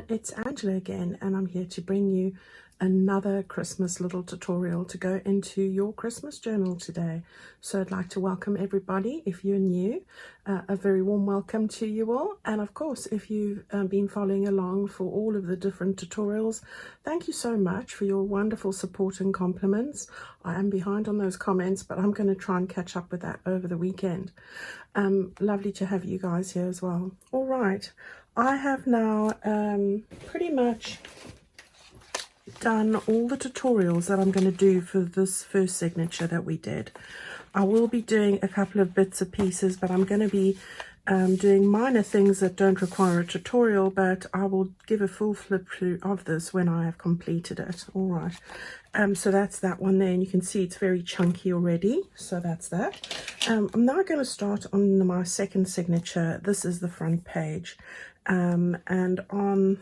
it's Angela again, and I'm here to bring you another Christmas little tutorial to go into your Christmas journal today. So I'd like to welcome everybody. If you're new, a very warm welcome to you all, and of course if you've been following along for all of the different tutorials, thank you so much for your wonderful support and compliments. I am behind on those comments, but I'm going to try and catch up with that over the weekend. Lovely to have you guys here as well. All right, I have now pretty much done all the tutorials that I'm going to do for this first signature that we did. I will be doing a couple of bits and pieces, but I'm going to be doing minor things that don't require a tutorial, but I will give a full flip through of this when I have completed it. All right, so that's that one there, and you can see it's very chunky already, so that's that. I'm now going to start on my second signature. This is the front page, and on,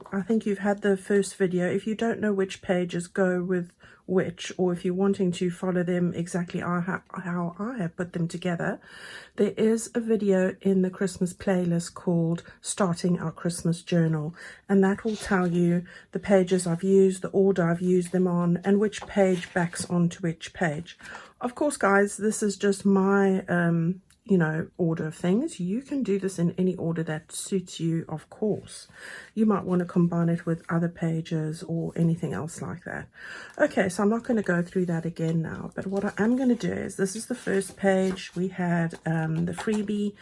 I think you've had the first video. If you don't know which pages go with which, or if you're wanting to follow them exactly how I have put them together, there is a video in the Christmas playlist called Starting Our Christmas Journal, and that will tell you the pages I've used, the order I've used them on, and which page backs onto which page. Of course, guys, this is just my order of things. You can do this in any order that suits you, of course. You might want to combine it with other pages or anything else like that. Okay, so I'm not going to go through that again now, but what I am going to do is, this is the first page. We had the freebie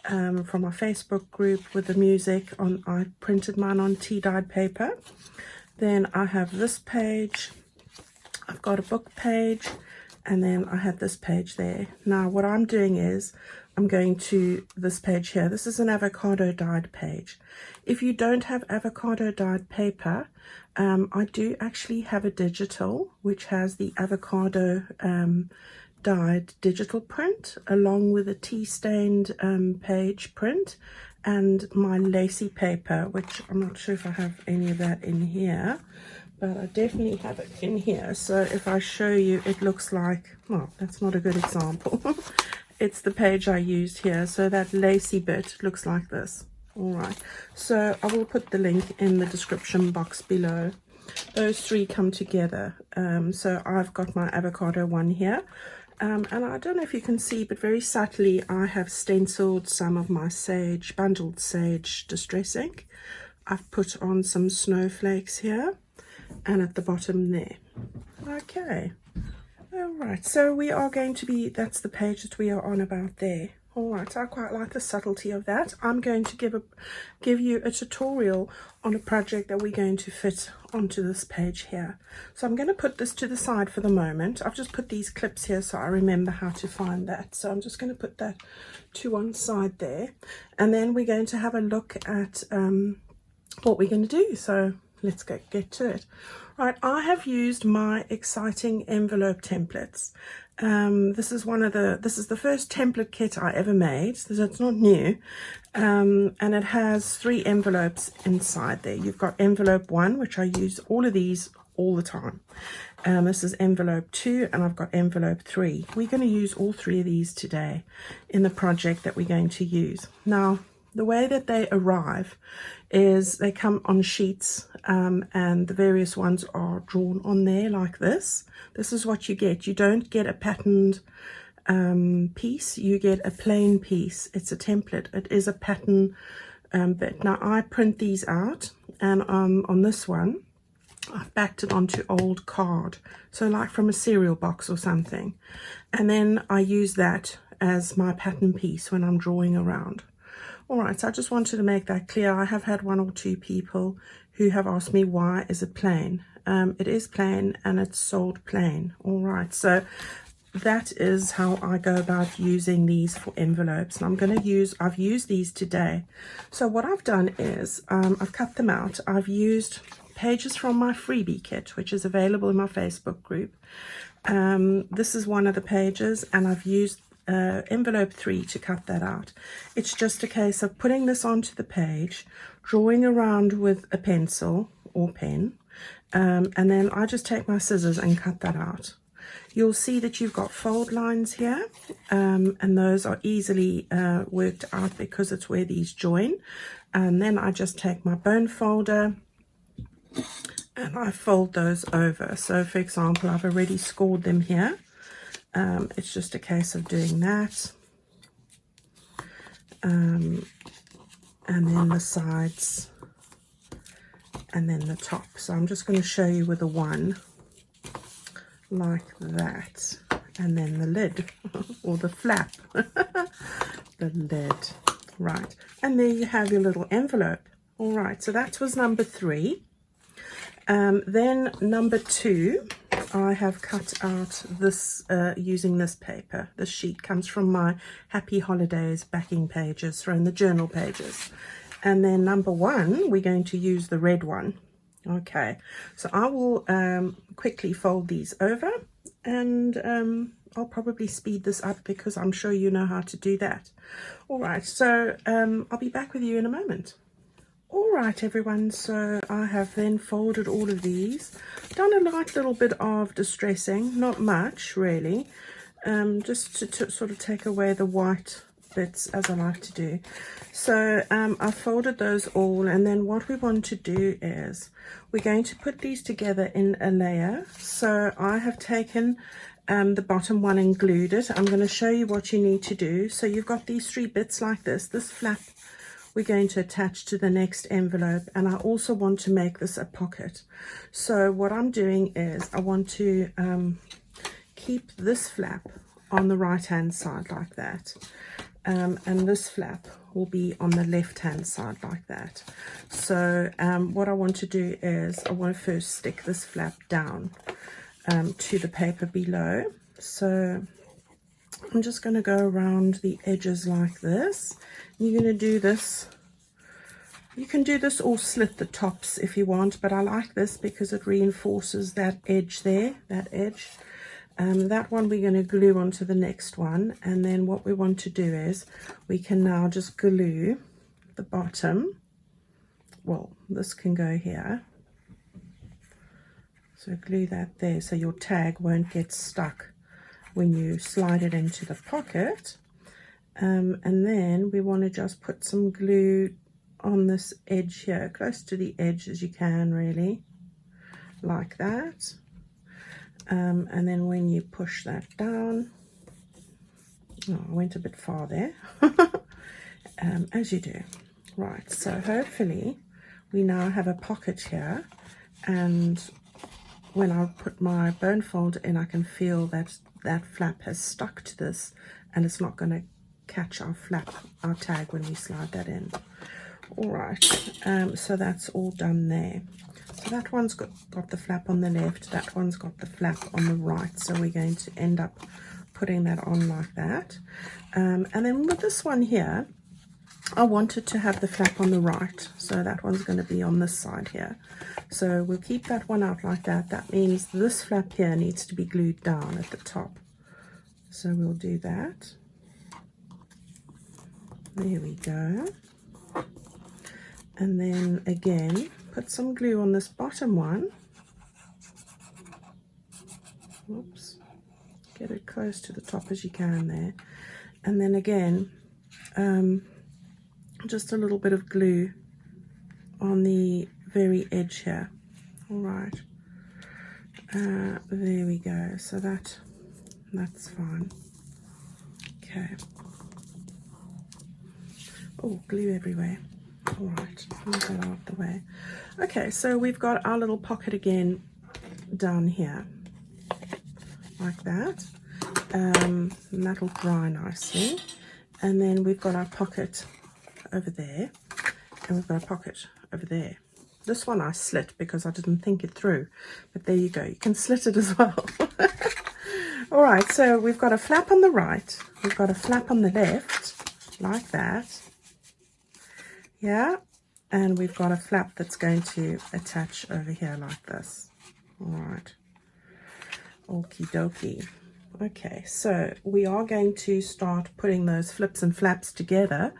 from our Facebook group with the music on. I printed mine on tea-dyed paper. Then I have this page. I've got a book page, and then I had this page there. Now what I'm doing is I'm going to this page here. This is an avocado dyed page. If you don't have avocado dyed paper, I do actually have a digital which has the avocado dyed digital print along with a tea stained page print and my lacy paper, which I'm not sure if I have any of that in here, but I definitely have it in here. So if I show you, it looks like, well, that's not a good example. It's the page I used here. So that lacy bit looks like this. All right, so I will put the link in the description box below. Those three come together. So I've got my avocado one here. And I don't know if you can see, but very subtly I have stenciled some of my sage, bundled sage distress ink. I've put on some snowflakes here and at the bottom there. Okay, all right, so we are going to be, that's the page that we are on about there. All right, I quite like the subtlety of that. I'm going to give you a tutorial on a project that we're going to fit onto this page here. So I'm going to put this to the side for the moment. I've just put these clips here so I remember how to find that. So I'm just going to put that to one side there, and then we're going to have a look at what we're going to do. So let's get to it. Right, I have used my exciting envelope templates. This is the first template kit I ever made, so it's not new, and it has 3 envelopes inside there. You've got envelope 1, which I use all of these all the time. This is envelope 2, and I've got envelope 3. We're going to use all 3 of these today in the project that we're going to use. Now, the way that they arrive is they come on sheets, and the various ones are drawn on there like this. This is what you get. You don't get a patterned piece, you get a plain piece. It's a template. It is a pattern bit. Now I print these out, and on this one I've backed it onto old card, so like from a cereal box or something, and then I use that as my pattern piece when I'm drawing around. All right, so I just wanted to make that clear. I have had 1 or 2 people who have asked me, why is it plain? It is plain, and it's sold plain. All right, so that is how I go about using these for envelopes. And I've used these today. So what I've done is I've cut them out. I've used pages from my freebie kit, which is available in my Facebook group. This is one of the pages, and I've used envelope 3 to cut that out. It's just a case of putting this onto the page, drawing around with a pencil or pen, and then I just take my scissors and cut that out. You'll see that you've got fold lines here, and those are easily worked out because it's where these join. And then I just take my bone folder and I fold those over. So for example, I've already scored them here. It's just a case of doing that. And then the sides, and then the top. So I'm just going to show you with a one like that, and then the lid or the flap. The lid, right, and there you have your little envelope. All right, so that was number 3. Then number 2, I have cut out this using this paper. This sheet comes from my Happy Holidays backing pages, from the journal pages. And then number 1, we're going to use the red one. Okay, so I will quickly fold these over, and I'll probably speed this up because I'm sure you know how to do that. All right, so I'll be back with you in a moment. All right, everyone, so I have then folded all of these, done a light little bit of distressing, not much really, just to sort of take away the white bits, as I like to do. So I folded those all, and then what we want to do is we're going to put these together in a layer. So I have taken the bottom one and glued it. I'm going to show you what you need to do. So you've got these 3 bits like this flap we're going to attach to the next envelope, and I also want to make this a pocket. So what I'm doing is I want to keep this flap on the right hand side like that, and this flap will be on the left hand side like that. So what I want to do is I want to first stick this flap down to the paper below. So I'm just going to go around the edges like this. You're going to do this. You can do this or slit the tops if you want, but I like this because it reinforces that edge there, that edge. That one we're going to glue onto the next one, and then what we want to do is we can now just glue the bottom. Well, this can go here. So glue that there so your tag won't get stuck when you slide it into the pocket. And then we want to just put some glue on this edge here, close to the edge as you can, really, like that. And then when you push that down, oh, I went a bit far there, as you do. Right, so hopefully we now have a pocket here, and when I put my bone folder in, I can feel that that flap has stuck to this, and it's not going to catch our flap, our tag, when we slide that in. All right, so that's all done there. So that one's got the flap on the left, that one's got the flap on the right, so we're going to end up putting that on like that. And then with this one here, I wanted to have the flap on the right, so that one's going to be on this side here. So we'll keep that one out like that. That means this flap here needs to be glued down at the top. So we'll do that. There we go. And then again, put some glue on this bottom one. Oops. Get it close to the top as you can there. And then again, just a little bit of glue on the very edge here. All right. There we go. So that's fine. Okay. Oh, glue everywhere. All right, move that out of the way. Okay, so we've got our little pocket again down here, like that. And that'll dry nicely. And then we've got our pocket over there, and we've got a pocket over there. This one I slit because I didn't think it through, but there you go. You can slit it as well. All right, so we've got a flap on the right, we've got a flap on the left, like that. Yeah, and we've got a flap that's going to attach over here like this. All right, okie dokie. Okay, so we are going to start putting those flips and flaps together,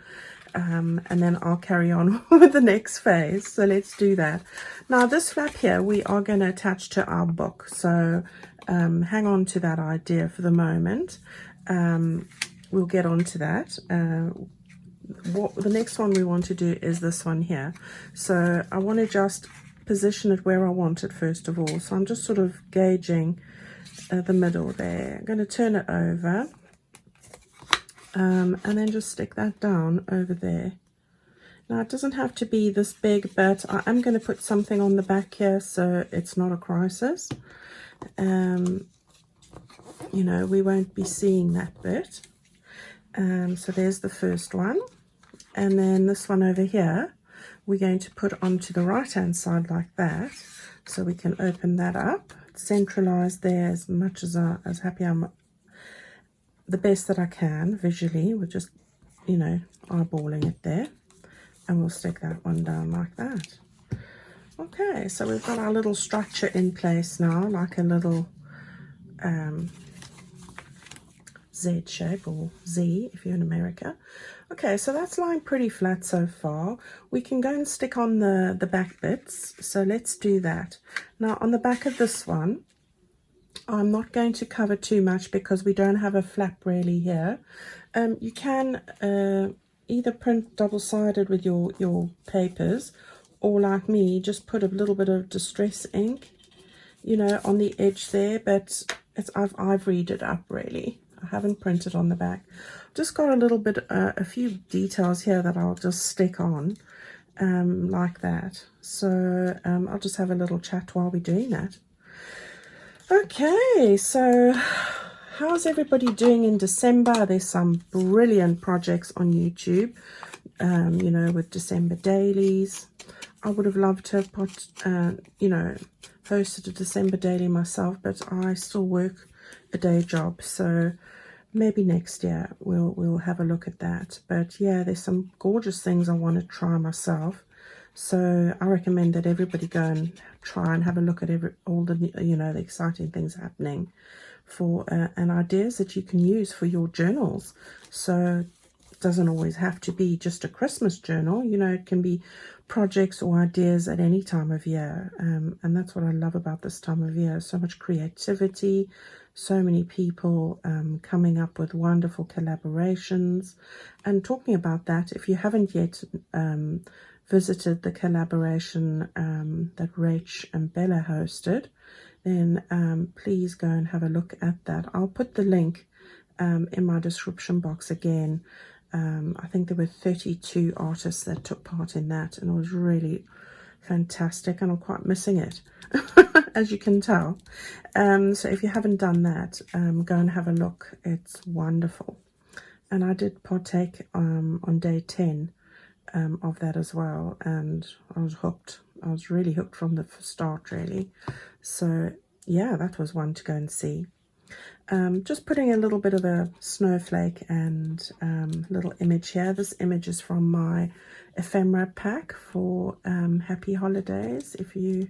and then I'll carry on with the next phase. So let's do that. Now this flap here we are going to attach to our book, so hang on to that idea for the moment. We'll get on to that. what the next one we want to do is this one here. So I want to just position it where I want it first of all. So I'm just sort of gauging the middle there. I'm going to turn it over and then just stick that down over there. Now it doesn't have to be this big, but I am going to put something on the back here so it's not a crisis. You know, we won't be seeing that bit. So there's the first one, and then this one over here we're going to put onto the right hand side like that, so we can open that up, centralize there as much as happy I'm the best that I can visually. We're just, you know, eyeballing it there, and we'll stick that one down like that. Okay, so we've got our little structure in place now, like a little Z shape, or Z if you're in America. Okay, so that's lying pretty flat so far. We can go and stick on the back bits, so let's do that. Now on the back of this one, I'm not going to cover too much because we don't have a flap really here. You can either print double-sided with your papers, or like me, just put a little bit of distress ink, you know, on the edge there, but I've ivoried it up really. I haven't printed on the back. Just got a little bit, a few details here that I'll just stick on like that. So I'll just have a little chat while we're doing that. Okay, so how's everybody doing in December? There's some brilliant projects on YouTube, you know, with December dailies. I would have loved to have put, you know, hosted a December daily myself, but I still work a day job, so maybe next year we'll have a look at that. But yeah, there's some gorgeous things I want to try myself, so I recommend that everybody go and try and have a look at all the, you know, the exciting things happening for and ideas that you can use for your journals. So it doesn't always have to be just a Christmas journal, you know, it can be projects or ideas at any time of year, and that's what I love about this time of year. So much creativity, so many people coming up with wonderful collaborations. And talking about that, if you haven't yet visited the collaboration that Rach and Bella hosted, then please go and have a look at that. I'll put the link in my description box again. I think there were 32 artists that took part in that, and it was really fantastic, and I'm quite missing it as you can tell. So if you haven't done that, go and have a look. It's wonderful. And I did partake on day 10 of that as well, and I was hooked. I was really hooked from the start really. So yeah, that was one to go and see. Just putting a little bit of a snowflake and little image here. This image is from my ephemera pack for Happy Holidays, if you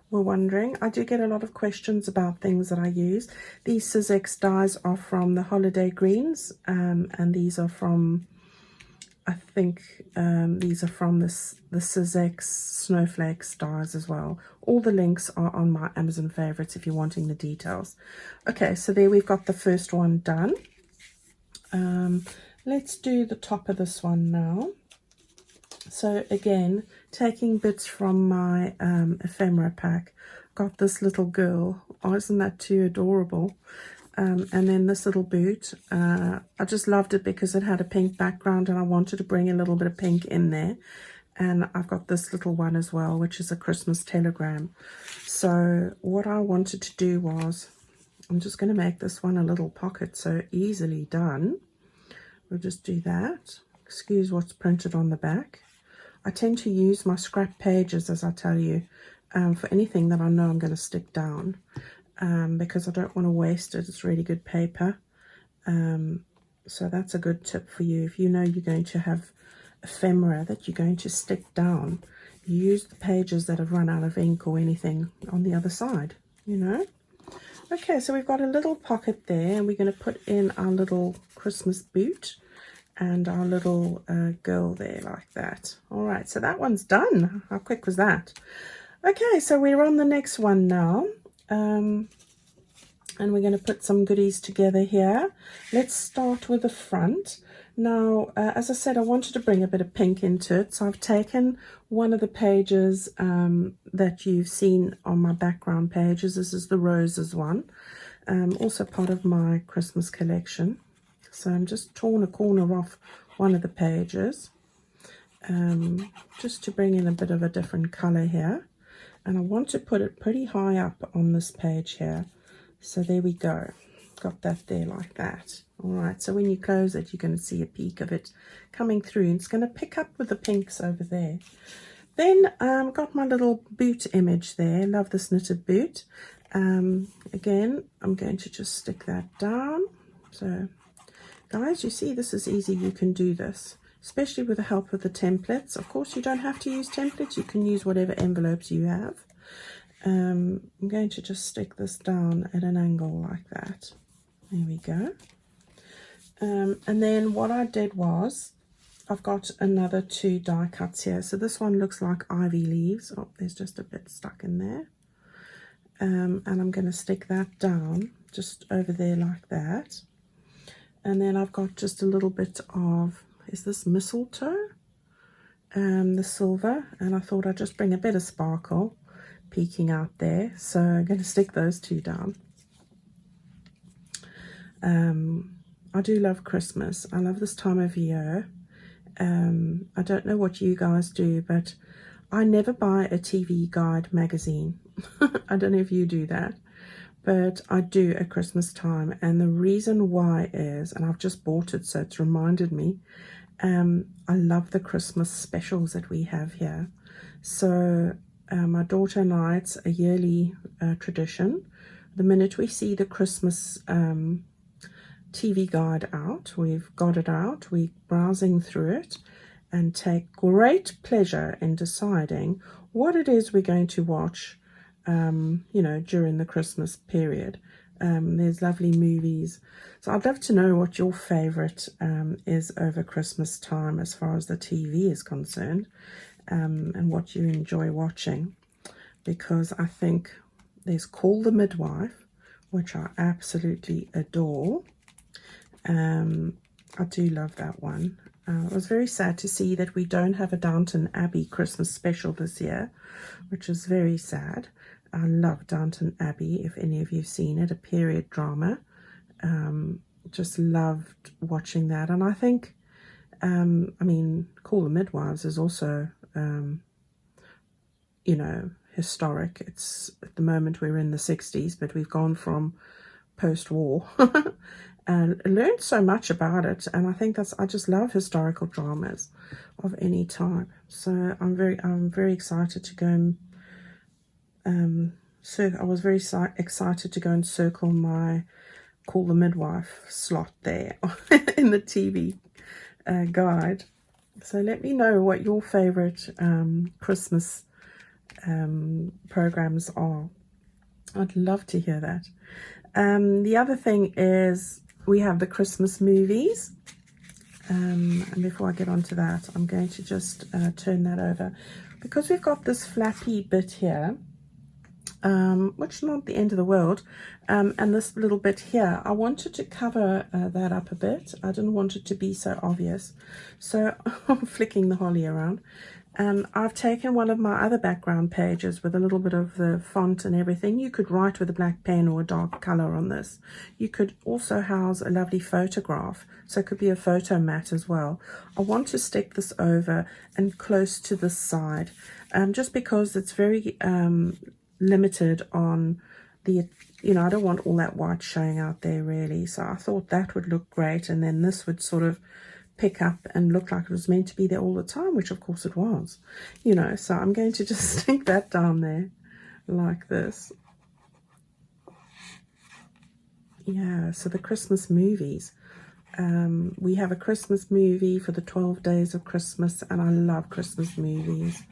were wondering. I do get a lot of questions about things that I use. These Sizzix dies are from the Holiday Greens, and these are from, I think these are from the Sizzix Snowflakes dies as well. All the links are on my Amazon favorites if you're wanting the details. Okay, so there we've got the first one done. Let's do the top of this one now. So again, taking bits from my ephemera pack, got this little girl. Oh, isn't that too adorable? And then this little boot. I just loved it because it had a pink background, and I wanted to bring a little bit of pink in there. And I've got this little one as well, which is a Christmas telegram. So what I wanted to do was, I'm just going to make this one a little pocket, so easily done. We'll just do that. Excuse what's printed on the back. I tend to use my scrap pages, as I tell you, for anything that I know I'm going to stick down, because I don't want to waste it. It's really good paper. So that's a good tip for you. If you know you're going to have ephemera that you're going to stick down, use the pages that have run out of ink or anything on the other side, you know. Okay, so we've got a little pocket there, and we're going to put in our little Christmas boot and our little girl there like that. All right, so that one's done. How quick was that? Okay, so we're on the next one now, and we're going to put some goodies together here. Let's start with the front. Now, as I said, I wanted to bring a bit of pink into it, so I've taken one of the pages that you've seen on my background pages. This is the roses one, also part of my Christmas collection. So I'm just torn a corner off one of the pages, just to bring in a bit of a different color here. And I want to put it pretty high up on this page here. So there we go. Got that there like that. All right, so when you close it, you're going to see a peek of it coming through. It's going to pick up with the pinks over there. Then got my little boot image there. Love this knitted boot. Again, I'm going to just stick that down. So guys, you see, this is easy. You can do this, especially with the help of the templates. Of course, you don't have to use templates. You can use whatever envelopes you have. I'm going to just stick this down at an angle like that. There we go. And then what I did was, I've got another 2 die cuts here. So this one looks like ivy leaves. Oh, there's just a bit stuck in there. And I'm going to stick that down just over there like that. And then I've got just a little bit of, is this mistletoe? The silver. And I thought I'd just bring a bit of sparkle peeking out there. So I'm going to stick those 2 down. I do love Christmas. I love this time of year. I don't know what you guys do, but I never buy a TV guide magazine. I don't know if you do that, but I do at Christmas time. And the reason why is, and I've just bought it, so it's reminded me, I love the Christmas specials that we have here. So my daughter and I, it's a yearly tradition. The minute we see the Christmas TV guide out, we've got it out, we're browsing through it and take great pleasure in deciding what it is we're going to watch, you know, during the Christmas period. There's lovely movies. So I'd love to know what your favorite is over Christmas time as far as the TV is concerned, and what you enjoy watching, because I think there's Call the Midwife, which I absolutely adore. I do love that one. I was very sad to see that we don't have a Downton Abbey Christmas special this year, which is very sad. I love Downton Abbey, if any of you've seen it, a period drama. Just loved watching that. And I think, I mean, Call the Midwives is also, you know, historic. It's, at the moment we're in the 60s, but we've gone from post-war and learned so much about it. And I think that's, I just love historical dramas of any type. So I'm very excited to go and I was very excited to go and circle my Call the Midwife slot there in the TV guide. So let me know what your favorite Christmas programs are. I'd love to hear that. The other thing is we have the Christmas movies. And before I get onto that, I'm going to just turn that over, because we've got this flappy bit here, which is not the end of the world, and this little bit here, I wanted to cover that up a bit. I didn't want it to be so obvious, so I'm flicking the holly around. I've taken one of my other background pages with a little bit of the font and everything. You could write with a black pen or a dark color on this. You could also house a lovely photograph, so it could be a photo mat as well. I want to stick this over and close to this side, just because it's very limited on the, you know, I don't want all that white showing out there really. So I thought that would look great, and then this would sort of pick up and look like it was meant to be there all the time, which of course it was, you know. So I'm going to just stick that down there like this. Yeah, so the Christmas movies, we have a Christmas movie for the 12 days of Christmas, and I love Christmas movies.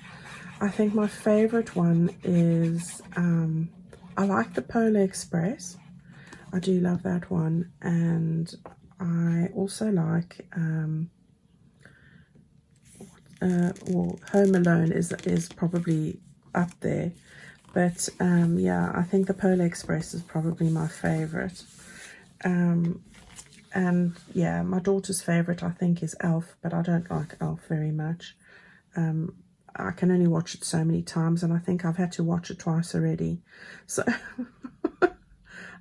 I think my favorite one is, I like the Polar Express. I do love that one. And I also like, well, Home Alone is probably up there. But yeah, I think the Polar Express is probably my favorite. And And yeah, my daughter's favorite I think is Elf, but I don't like Elf very much. I can only watch it so many times, and I think I've had to watch it twice already. So,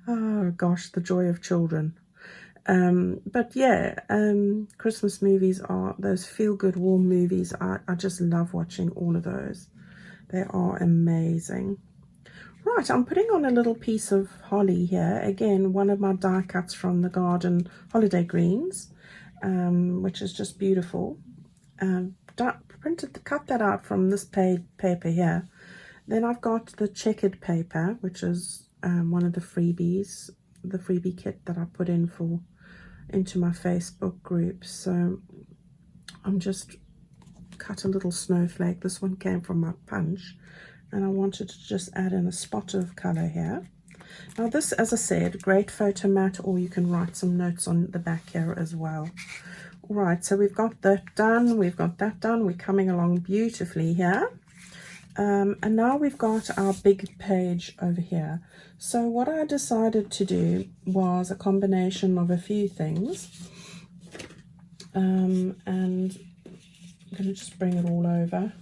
oh gosh, the joy of children. But yeah, Christmas movies are those feel-good warm movies. I just love watching all of those. They are amazing. Right, I'm putting on a little piece of holly here. Again, one of my die cuts from the garden, holiday greens, which is just beautiful. Cut that out from this paper here. Then I've got the checkered paper, which is one of the freebies, the freebie kit that I put into my Facebook group. So I'm just cut a little snowflake. This one came from my punch, and I wanted to just add in a spot of color here. Now this, as I said, great photo mat, or you can write some notes on the back here as well. All right, so we've got that done. We've got that done. We're coming along beautifully here. And now we've got our big page over here. So what I decided to do was a combination of a few things. And I'm going to just bring it all over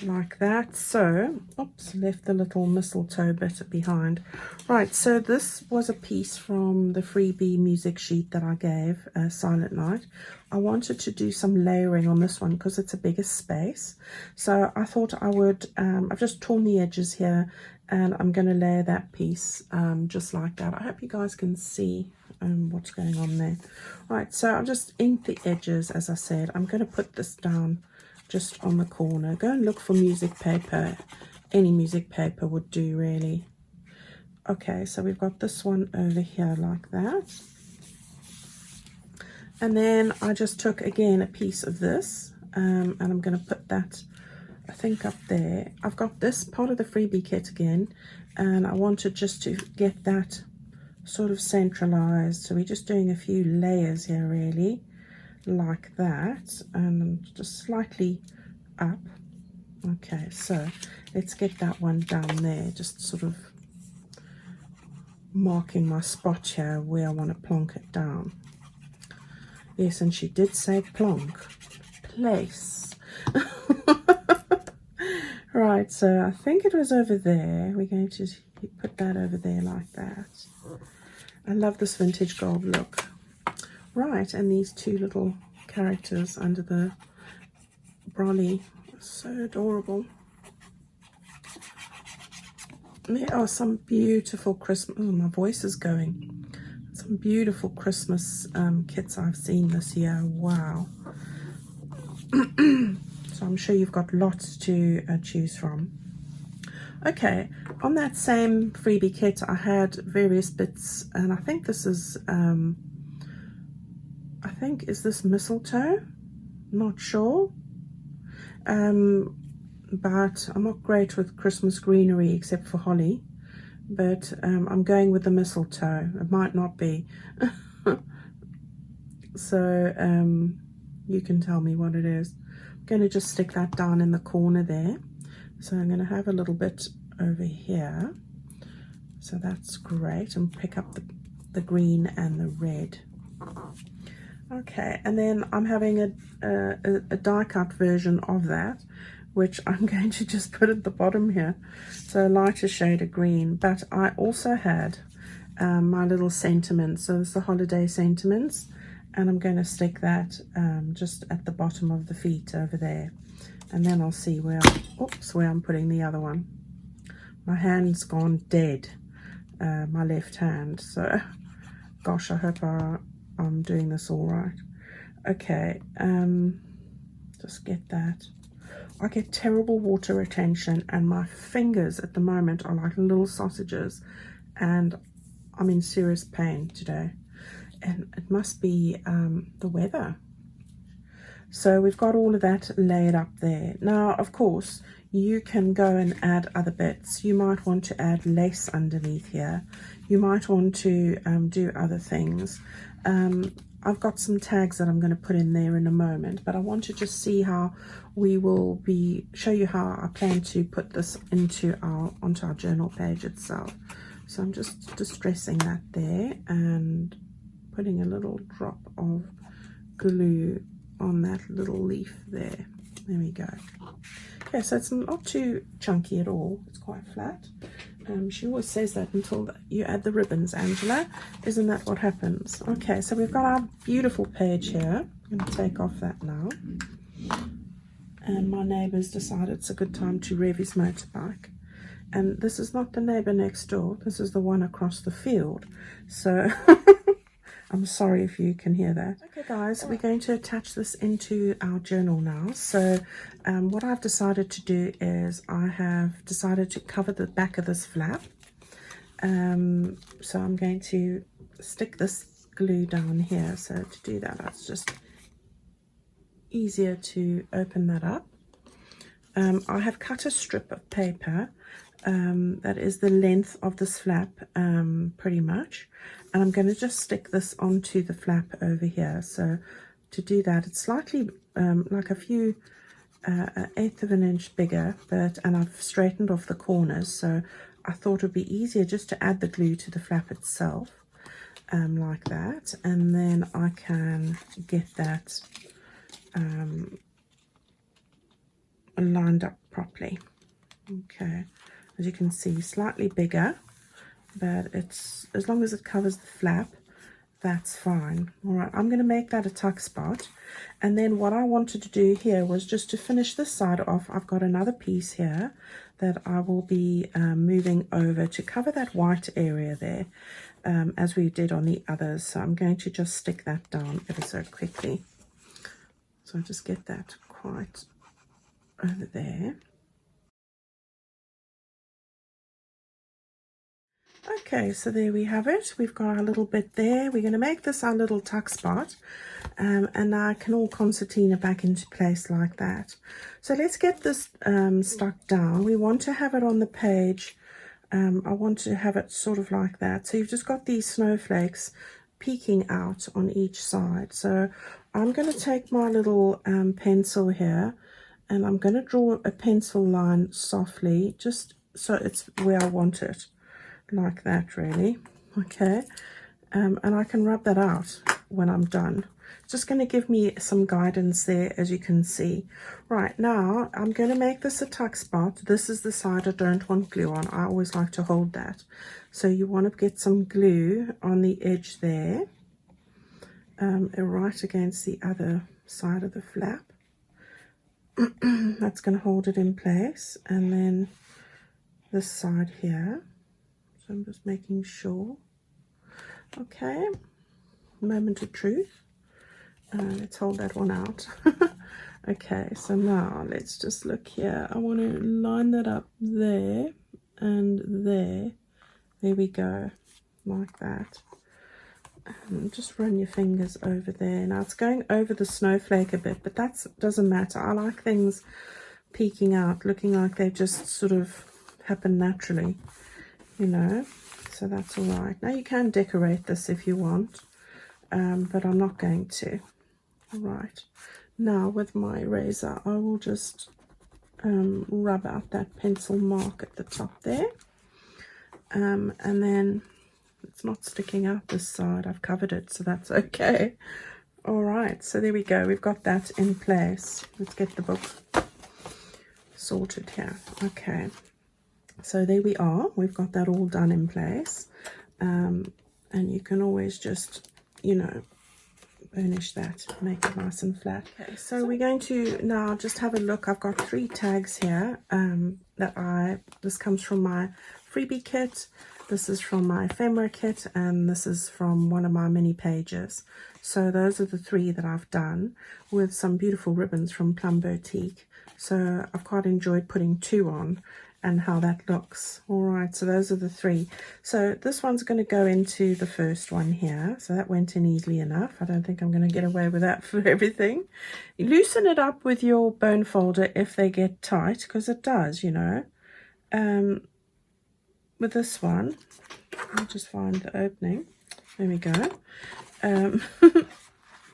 like that. So, oops, left the little mistletoe bit behind. Right, so this was a piece from the freebie music sheet that I gave, Silent Night. I wanted to do some layering on this one because it's a bigger space. So I thought I would, I've just torn the edges here, and I'm going to layer that piece just like that. I hope you guys can see what's going on there. Right, so I've just inked the edges, as I said. I'm going to put this down just on the corner. Go and look for music paper. Any music paper would do, really. Okay, so we've got this one over here like that. And then I just took, again, a piece of this, and I'm going to put that, I think, up there. I've got this part of the freebie kit again, and I wanted just to get that sort of centralized. So we're just doing a few layers here, really, like that, and just slightly up. Okay, so let's get that one down there, just sort of marking my spot here where I want to plonk it down. Yes, and she did say plonk, place. Right, so I think it was over there. We're going to put that over there like that. I love this vintage gold look. Right, and these two little characters under the brolly, so adorable. There are some beautiful Christmas, oh, my voice is going. Some beautiful Christmas kits I've seen this year. Wow. So I'm sure you've got lots to choose from. Okay, on that same freebie kit I had various bits, and I think this is is this mistletoe? Not sure. But I'm not great with Christmas greenery except for holly. But I'm going with the mistletoe. It might not be. So you can tell me what it is. I'm going to just stick that down in the corner there. So I'm going to have a little bit over here. So that's great. And pick up the green and the red. Okay, and then I'm having a die cut version of that, which I'm going to just put at the bottom here. So a lighter shade of green. But I also had my little sentiments. So it's the holiday sentiments. And I'm going to stick that just at the bottom of the feet over there. And then I'll see where I'm putting the other one. My hand's gone dead, my left hand. So, gosh, I hope I'm doing this all right. Okay, just get that. I get terrible water retention, and my fingers at the moment are like little sausages, and I'm in serious pain today. And it must be the weather. So we've got all of that laid up there. Now, of course, you can go and add other bits. You might want to add lace underneath here. You might want to do other things. I've got some tags that I'm going to put in there in a moment, but I want to just see how we will show you how I plan to put this onto our journal page itself. So I'm just distressing that there, and putting a little drop of glue on that little leaf there. There we go. Okay, so it's not too chunky at all. It's quite flat. She always says that until you add the ribbons, Angela. Isn't that what happens? Okay, so we've got our beautiful page here. I'm going to take off that now. And my neighbour's decided it's a good time to rev his motorbike. And this is not the neighbour next door. This is the one across the field. So I'm sorry if you can hear that. Okay guys, we're going to attach this into our journal now. So what I've decided to do is I have decided to cover the back of this flap. So I'm going to stick this glue down here. So to do that, it's just easier to open that up. I have cut a strip of paper that is the length of this flap, pretty much, and I'm going to just stick this onto the flap over here. So to do that, it's slightly like a few an eighth of an inch bigger, and I've straightened off the corners, so I thought it would be easier just to add the glue to the flap itself, like that, and then I can get that lined up properly. Okay, as you can see, slightly bigger, but it's, as long as it covers the flap, that's fine. All right, I'm going to make that a tuck spot, and then what I wanted to do here was just to finish this side off. I've got another piece here that I will be moving over to cover that white area there, as we did on the others. So I'm going to just stick that down ever so quickly. So I'll just get that quite over there. Okay, so there we have it. We've got our little bit there. We're going to make this our little tuck spot, and now I can all concertina back into place like that. So let's get this stuck down. We want to have it on the page. I want to have it sort of like that. So you've just got these snowflakes peeking out on each side. So I'm going to take my little pencil here, and I'm going to draw a pencil line softly, just so it's where I want it. Like that, really. Okay, and I can rub that out when I'm done. It's just going to give me some guidance there, as you can see. Right, now I'm going to make this a tuck spot. This is the side I don't want glue on. I always like to hold that. So you want to get some glue on the edge there, right against the other side of the flap. That's going to hold it in place. And then this side here. So I'm just making sure. Okay, moment of truth. Let's hold that one out. Okay, so now let's just look here. I want to line that up there and there. There we go, like that. And just run your fingers over there. Now it's going over the snowflake a bit, but that doesn't matter. I like things peeking out, looking like they just sort of happen naturally, you know, so that's all right. Now you can decorate this if you want, but I'm not going to. All right, now with my eraser I will just rub out that pencil mark at the top there, and then it's not sticking out this side. I've covered it, so that's okay. All right, so there we go. We've got that in place. Let's get the book sorted here. Okay, so there we are. We've got that all done in place, and you can always just, you know, burnish that, make it nice and flat. Okay, so we're going to now just have a look. I've got 3 tags here this comes from my freebie kit, this is from my ephemera kit, and this is from one of my mini pages. So those are the 3 that I've done with some beautiful ribbons from Plum Boutique. So I've quite enjoyed putting 2 on and how that looks. All right, so those are the 3. So this one's going to go into the first one here. So that went in easily enough. I don't think I'm going to get away with that for everything. You loosen it up with your bone folder if they get tight, because it does, you know. With this one, I'll just find the opening. There we go.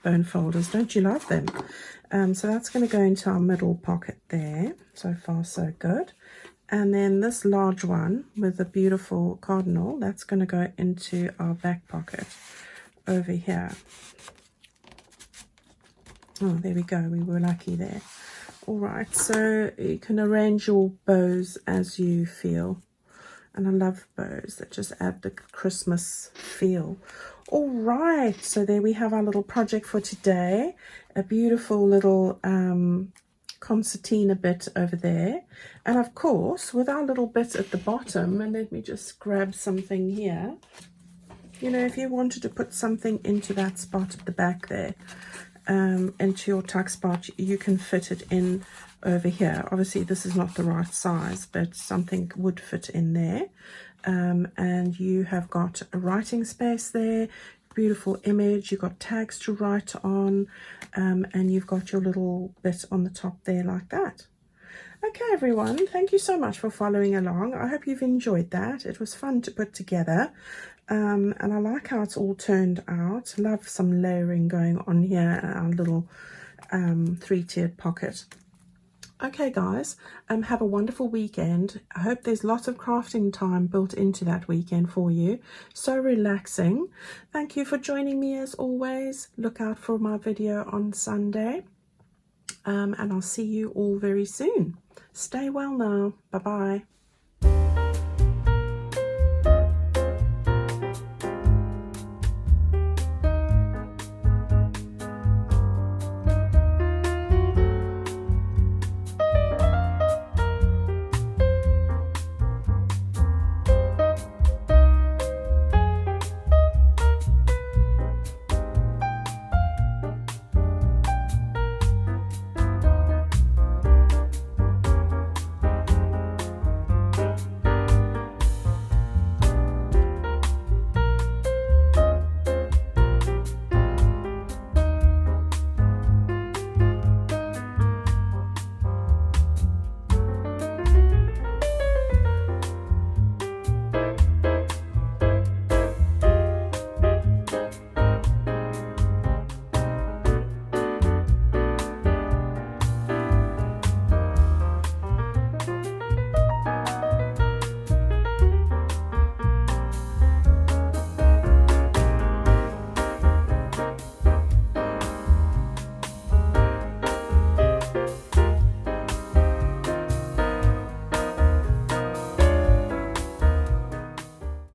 Bone folders, don't you love them? So that's going to go into our middle pocket there. So far so good. And then this large one with the beautiful cardinal, that's going to go into our back pocket. over here. Oh, there we go. We were lucky there. All right, so you can arrange your bows as you feel. And I love bows that just add the Christmas feel. All right, so there we have our little project for today. A beautiful little concertina bit over there. And of course, with our little bit at the bottom, and let me just grab something here. You know, if you wanted to put something into that spot at the back there, into your tuck spot, you can fit it in over here. Obviously this is not the right size, but something would fit in there. And you have got a writing space there, beautiful image, you've got tags to write on, and you've got your little bit on the top there like that. Okay everyone, thank you so much for following along. I hope you've enjoyed that. It was fun to put together. And I like how it's all turned out. Love some layering going on here, our little three-tiered pocket. Okay guys, have a wonderful weekend. I hope there's lots of crafting time built into that weekend for you. So relaxing. Thank you for joining me as always. Look out for my video on Sunday. And I'll see you all very soon. Stay well now. Bye-bye.